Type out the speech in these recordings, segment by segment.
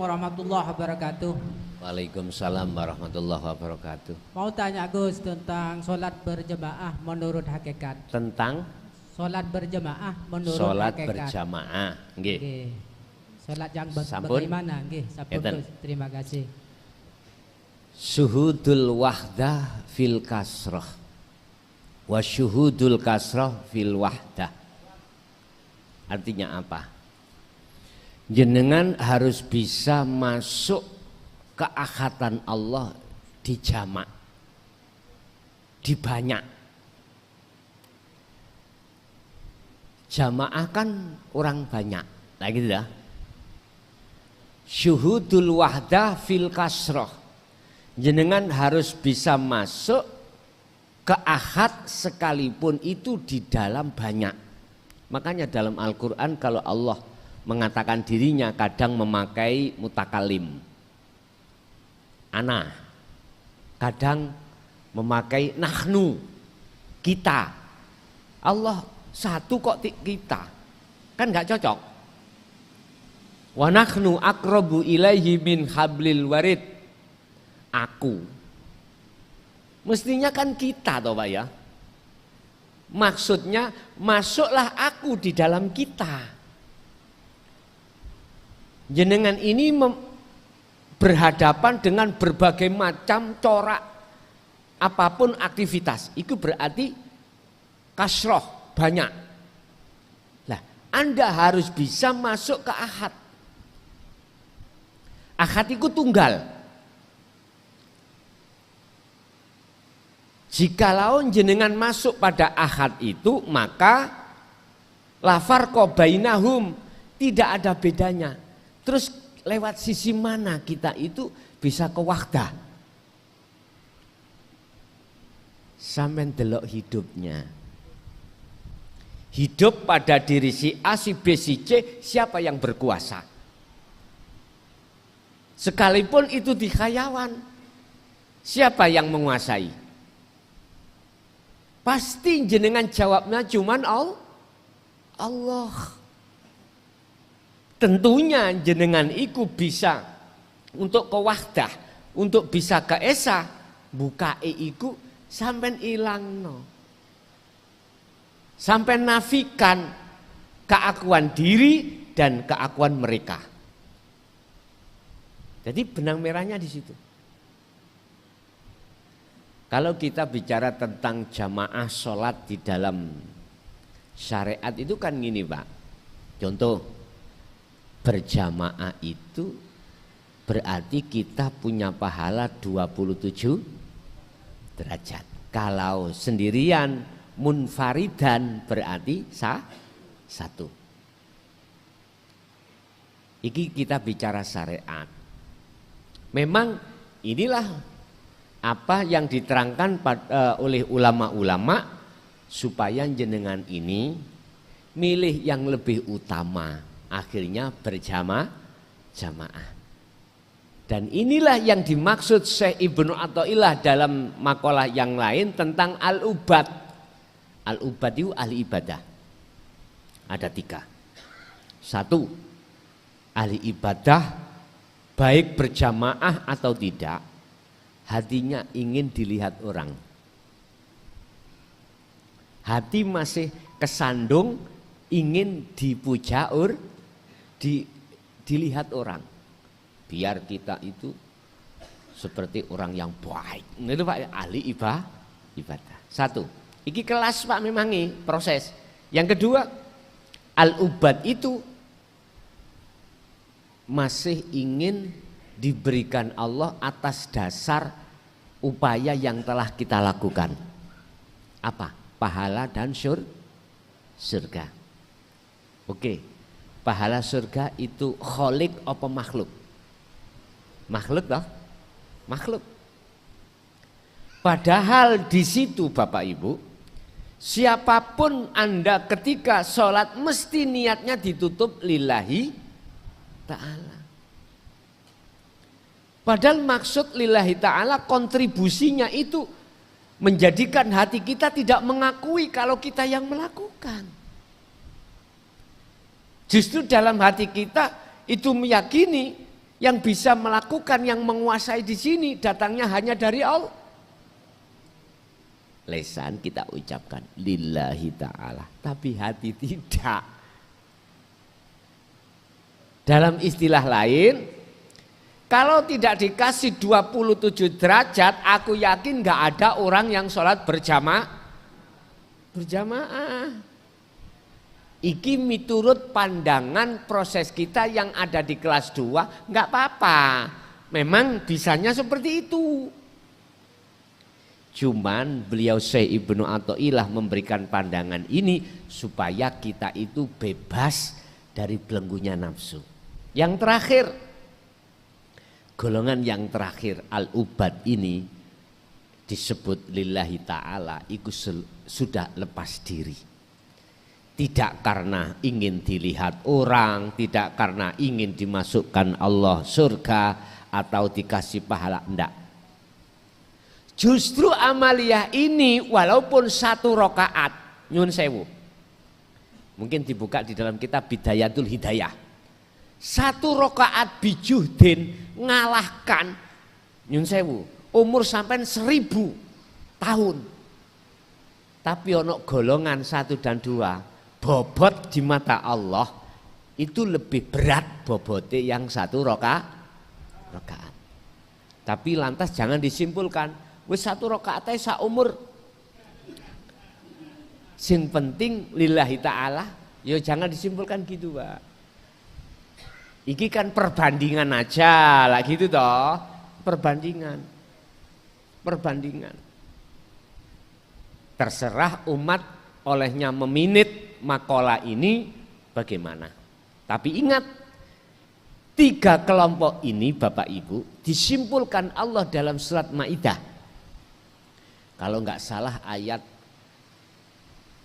warahmatullahi wabarakatuh. Waalaikumsalam warahmatullahi wabarakatuh. Mau tanya Gus tentang sholat berjamaah menurut hakikat. Tentang Sholat berjamaah menurut sholat hakikat. berjamaah. Nggih. Nggih. Sholat yang Sampun? bagaimana? Nggih, sampun Ngeten. Gus. Terima kasih. Syuhudul wahdah fil kasrah wa syuhudul kasrah fil wahdah. Artinya apa? Jenengan harus bisa masuk keahatan Allah di jamak, di banyak. Jamaah kan orang banyak, nah gitu dah. Syuhudul wahdah fil kasroh, jenengan harus bisa masuk ke ahad sekalipun itu di dalam banyak. Makanya dalam Al-Quran kalau Allah mengatakan dirinya kadang memakai mutakalim, ana, kadang memakai nahnu, kita. Allah satu kok kita, kan nggak cocok. Wa nahnu aqrabu ilaihi min hablil warid. Aku, mestinya kan kita toh Pak ya. Maksudnya masuklah aku di dalam kita. Jenengan ini berhadapan dengan berbagai macam corak apapun aktivitas. Itu berarti kasroh, banyak. Lah, Anda harus bisa masuk ke ahad. Ahad itu tunggal. Jikalau jenengan masuk pada ahad itu, maka la farqa bainahum, tidak ada bedanya. Terus lewat sisi mana kita itu bisa ke wahdah? Sampeyan delok hidupnya. Hidup pada diri si A, si B, si C, siapa yang berkuasa? Sekalipun itu di khayawan, siapa yang menguasai? Pasti jenengan jawabnya cuman Allah. Tentunya jenengan iku bisa untuk ke wahdah, untuk bisa ke esa, bukae iku sampean ilangno. Sampai nafikan keakuan diri dan keakuan mereka. Jadi benang merahnya di situ. Kalau kita bicara tentang jamaah sholat di dalam syariat itu kan gini Pak. Contoh, berjamaah itu berarti kita punya pahala 27 derajat. Kalau sendirian munfaridan berarti satu. Iki kita bicara syariat. Memang inilah apa yang diterangkan oleh ulama-ulama supaya jenengan ini milih yang lebih utama, akhirnya berjamaah. Dan inilah yang dimaksud Syekh Ibnu Athaillah dalam makalah yang lain tentang al-ubad. Al-ubad itu ahli ibadah. Ada 3. 1, ahli ibadah baik berjamaah atau tidak, hatinya ingin dilihat orang. Hati masih kesandung ingin dipuja dilihat orang. Biar kita itu seperti orang yang baik. Itu Pak, ahli ibadah. 1. Iki kelas Pak memangi proses. Yang kedua, al-ubad itu masih ingin diberikan Allah atas dasar upaya yang telah kita lakukan. Apa? Pahala dan surga. Oke. Pahala surga itu kholik apa makhluk? Makhluk toh? Makhluk. Padahal di situ Bapak Ibu, siapapun Anda ketika sholat mesti niatnya ditutup lillahi ta'ala. Padahal maksud lillahi ta'ala kontribusinya itu menjadikan hati kita tidak mengakui kalau kita yang melakukan. Justru dalam hati kita itu meyakini Yang bisa melakukan, yang menguasai di sini datangnya hanya dari Allah. Lesan kita ucapkan lillahi ta'ala, tapi hati tidak. Dalam istilah lain, kalau tidak dikasih 27 derajat, aku yakin gak ada orang yang sholat berjamaah. Iki miturut pandangan proses kita yang ada di kelas 2, gak apa-apa. Memang bisanya seperti itu. Cuman beliau Syekh Ibnu Athaillah memberikan pandangan ini supaya kita itu bebas dari belenggunya nafsu. Yang terakhir, golongan yang terakhir al-ubad ini disebut lillahi ta'ala, itu sudah lepas diri. Tidak karena ingin dilihat orang, tidak karena ingin dimasukkan Allah surga atau dikasih pahala, enggak. Justru amaliyah ini walaupun 1 rakaat, nyun sewu, mungkin dibuka di dalam kitab Bidayatul Hidayah. 1 rakaat bijuhdin ngalahkan nyun sewu umur sampai 1000 tahun. Tapi ono golongan 1 dan 2 bobot di mata Allah itu lebih berat bobotnya yang 1 rakaat. Tapi lantas jangan disimpulkan wis 1 rakaat ae sak umur. Sing penting lillahi ta'ala, ya jangan disimpulkan gitu, Pak. Iki kan perbandingan aja lah gitu toh. Perbandingan. Terserah umat olehnya meminit makalah ini bagaimana. Tapi ingat, 3 kelompok ini Bapak Ibu disimpulkan Allah dalam surat Maidah. Kalau enggak salah ayat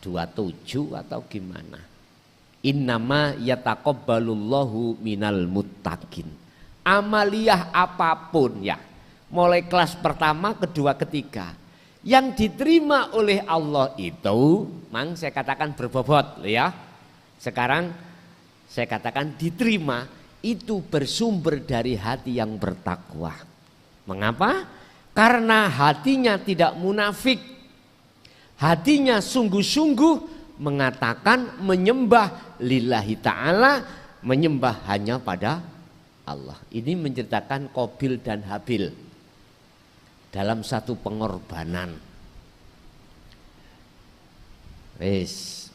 27 atau gimana. Innama yataqabbalullahu minal muttaqin. Amaliyah apapun ya, mulai kelas pertama, kedua, ketiga, yang diterima oleh Allah itu, mang saya katakan berbobot ya. Sekarang saya katakan diterima itu bersumber dari hati yang bertakwa. Mengapa? Karena hatinya tidak munafik. Hatinya sungguh-sungguh mengatakan menyembah lillahi ta'ala, menyembah hanya pada Allah. Ini menceritakan Qabil dan Habil dalam satu pengorbanan.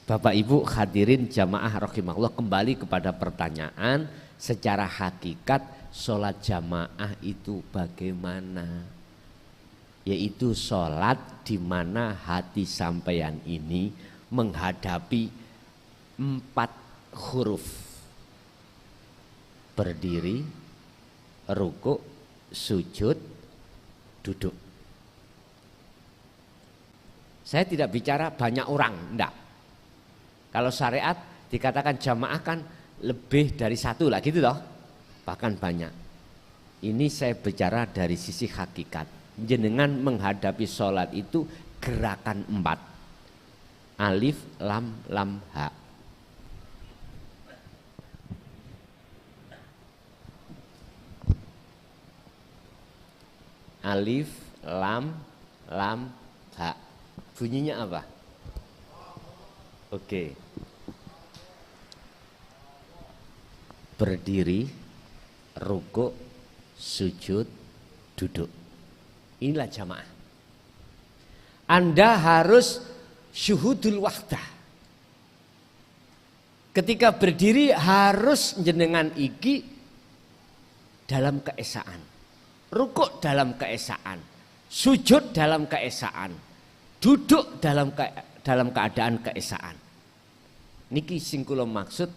Bapak Ibu hadirin jamaah rahimahullah, kembali kepada pertanyaan secara hakikat sholat jamaah itu bagaimana? Yaitu sholat di mana hati sampeyan ini menghadapi 4 huruf: berdiri, rukuk, sujud, duduk. Saya tidak bicara banyak orang, enggak. Kalau syariat dikatakan jamaah kan lebih dari 1 lah gitu loh, bahkan banyak. Ini saya bicara dari sisi hakikat. Jenengan menghadapi sholat itu gerakan 4. Alif, lam, lam, ha. Alif, lam, ha. Bunyinya apa? Oke. Berdiri, rukuk, sujud, duduk. Inilah jamaah. Anda harus syuhudul wahdah. Ketika berdiri harus jenengan iki dalam keesaan, rukuk dalam keesaan, sujud dalam keesaan, duduk dalam keadaan keesaan. Niki sing kula maksud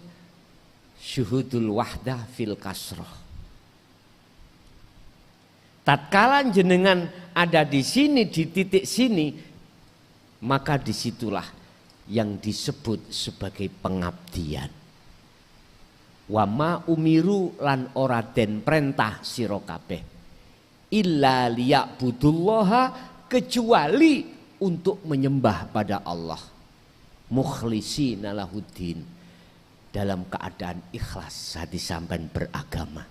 syuhudul wahdah fil kasroh. Tatkala jenengan ada di sini, di titik sini, maka disitulah yang disebut sebagai pengabdian. Wama umiru lan ora den perintah sira kabeh illa liya'budullaha, kecuali untuk menyembah pada Allah, mukhlishina lahuddin, dalam keadaan ikhlas hati sampean beragama.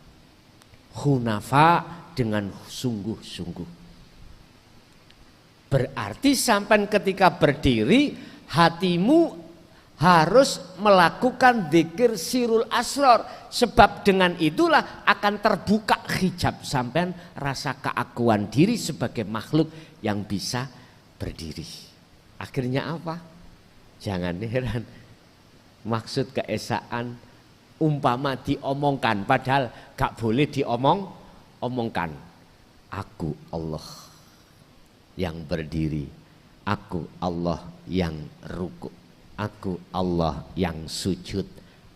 hunafa, dengan sungguh-sungguh. Berarti sampai ketika berdiri hatimu harus melakukan dzikir sirul asror, sebab dengan itulah akan terbuka hijab sampean rasa keakuan diri sebagai makhluk yang bisa berdiri. Akhirnya apa? Jangan heran, maksud keesaan umpama diomongkan padahal gak boleh omongkan. Aku Allah yang berdiri, aku Allah yang ruku, aku Allah yang sujud,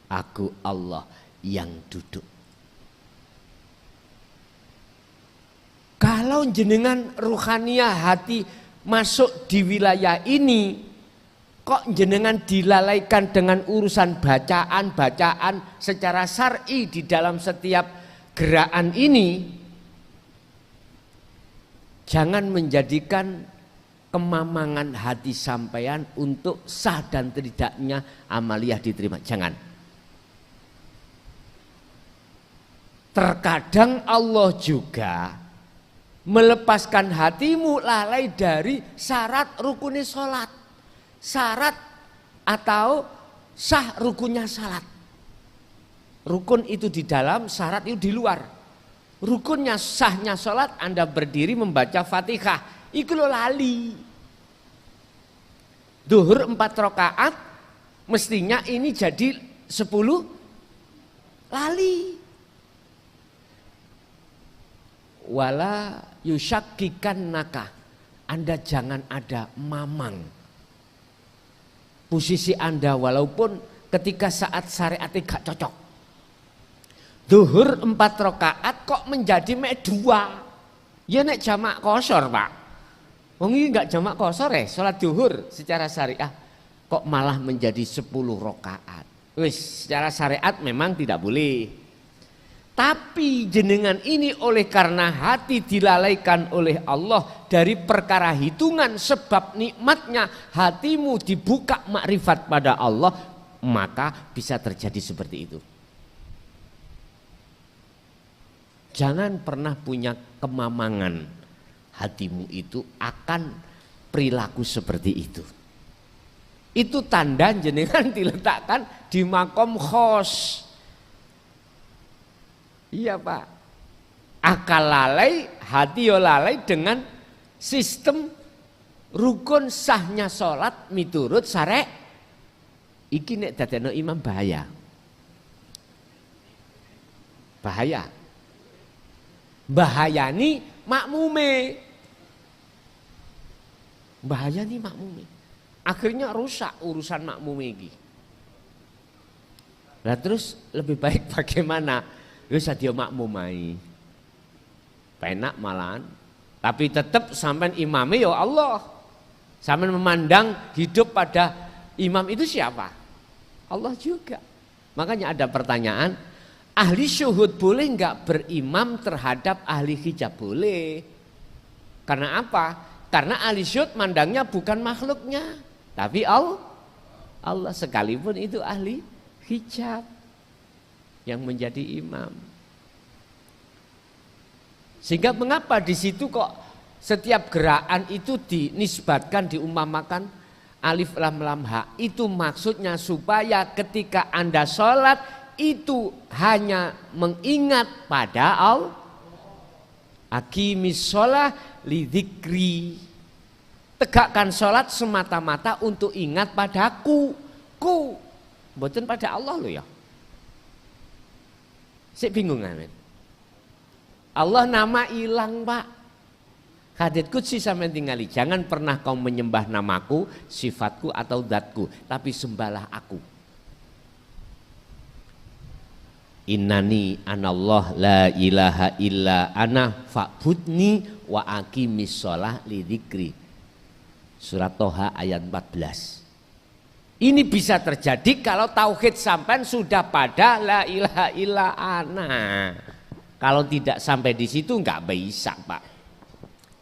aku Allah yang duduk. Kalau jenengan ruhaniah hati masuk di wilayah ini, kok jenengan dilalaikan dengan urusan bacaan secara syar'i di dalam setiap gerakan ini? Jangan menjadikan kemamangan hati sampean untuk sah dan tidaknya amaliyah diterima. Jangan. Terkadang Allah juga melepaskan hatimu lalai dari syarat rukunnya sholat. Syarat atau sah rukunnya salat. Rukun itu di dalam, syarat itu di luar. Rukunnya sahnya sholat Anda berdiri membaca Fatihah, iku lo lali. Duhur 4 rakaat mestinya ini jadi 10 lali. Wala yusyakikan naka, Anda jangan ada mamang. Posisi Anda walaupun ketika saat syariatnya gak cocok. Duhur 4 rakaat kok menjadi mek 2. Ya nek jamak kosor Pak. Wong iki gak jamak kosor salat duhur secara syariah kok malah menjadi 10 rakaat. Wis secara syariat memang tidak boleh. Tapi jenengan ini oleh karena hati dilalaikan oleh Allah dari perkara hitungan sebab nikmatnya hatimu dibuka makrifat pada Allah, maka bisa terjadi seperti itu. Jangan pernah punya kemamangan hatimu itu akan perilaku seperti itu. Itu tanda jenengan diletakkan di makom khos. Iya Pak. Akal lalai, hati yo lalai dengan sistem rukun sahnya sholat miturut syarek. Iki nek dadekno imam bahaya. Bahaya. Bahayani makmume. Bahayani makmume. Akhirnya rusak urusan makmume iki. Nah terus lebih baik bagaimana? Wis dia makmumai. Penak malahan. Tapi tetap sampean imame ya Allah. Sampean memandang hidup pada imam itu siapa? Allah juga. Makanya ada pertanyaan, ahli syuhud boleh enggak berimam terhadap ahli hijab? Boleh. Karena apa? Karena ahli syuhud mandangnya bukan makhluknya, tapi Allah sekalipun itu ahli hijab yang menjadi imam. Sehingga mengapa di situ kok setiap gerakan itu dinisbatkan, diumpamakan alif lam lam ha? Itu maksudnya supaya ketika Anda sholat itu hanya mengingat pada Allah. Aqimis sholah lidzikri. Tegakkan sholat semata-mata untuk ingat padaku. Mboten pada Allah loh ya. Saya bingung amin. Allah nama hilang Pak. Hadits qudsi sampeyan tingali, jangan pernah kau menyembah namaku, sifatku atau zatku, tapi sembahlah aku. Innani anallah la ilaha illa ana fa'budni wa aqimis sholah lidzikri. Surat Toha ayat 14. Ini bisa terjadi kalau tauhid sampean sudah pada la ilaha illa ana. Kalau tidak sampai di situ enggak bisa, Pak.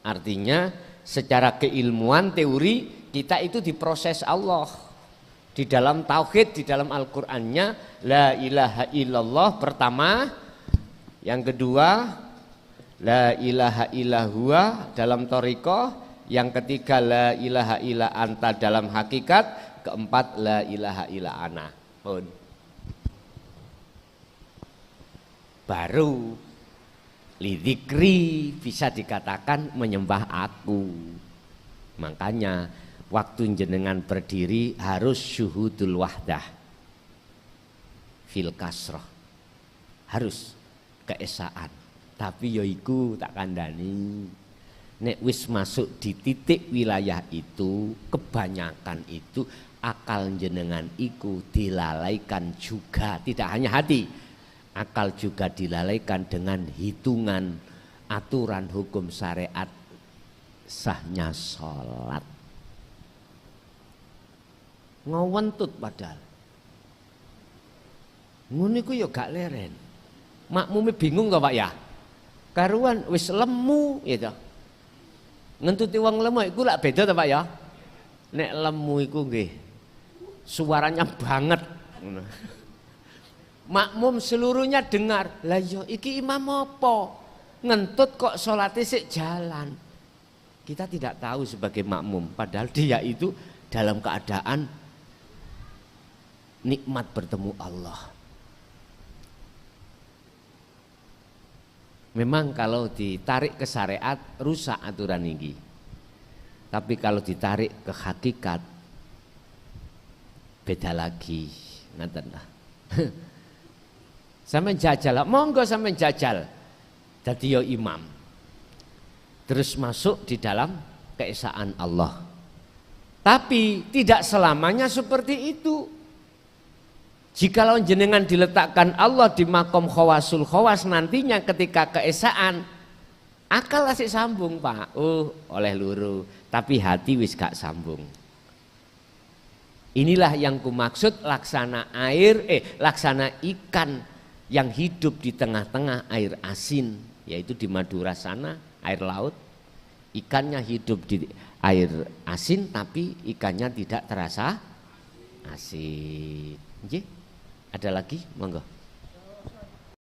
Artinya secara keilmuan teori kita itu diproses Allah. Di dalam tauhid, di dalam Al-Qur'annya la ilaha illallah pertama Yang kedua, la ilaha illa huwa dalam thariqah. Yang ketiga, la ilaha illa anta dalam hakikat. Keempat, la ilaha illa ana. Pun. Baru lidzikri bisa dikatakan menyembah aku. Makanya waktu jenengan berdiri harus syuhudul wahdah fil kasroh, harus keesaan. Tapi yoiku tak kandani, nek wis masuk di titik wilayah itu, kebanyakan itu akal jenengan iku dilalaikan juga, tidak hanya hati, akal juga dilalaikan dengan hitungan aturan hukum syariat sahnya sholat. Ngawentut padahal ngono iku ya gak leren. Makmume bingung to Pak ya, karuan wis lemu gitu. Ngentuti wong lemu iku lak beda to Pak ya. Nek lemu iku nggih suaranya banget. Makmum seluruhnya dengar. Lah yo iki imam apa? Ngentut kok salate sik jalan. Kita tidak tahu sebagai makmum, padahal dia itu dalam keadaan nikmat bertemu Allah. Memang kalau ditarik ke syariat rusak aturan ini. Tapi kalau ditarik ke hakikat beda lagi. Ngaten lah. Sampai jajal, monggo sampai jajal. Dadi yo imam. Terus masuk di dalam keesaan Allah. Tapi tidak selamanya seperti itu. Jikalau jenengan diletakkan Allah di makom khawasul khawas nantinya ketika keesaan, akal asik sambung Pak, oleh luru, tapi hati wis gak sambung. Inilah yang kumaksud laksana air, laksana ikan yang hidup di tengah-tengah air asin, yaitu di Madura sana, air laut. Ikannya hidup di air asin, tapi ikannya tidak terasa asin. Ada lagi? Monggo.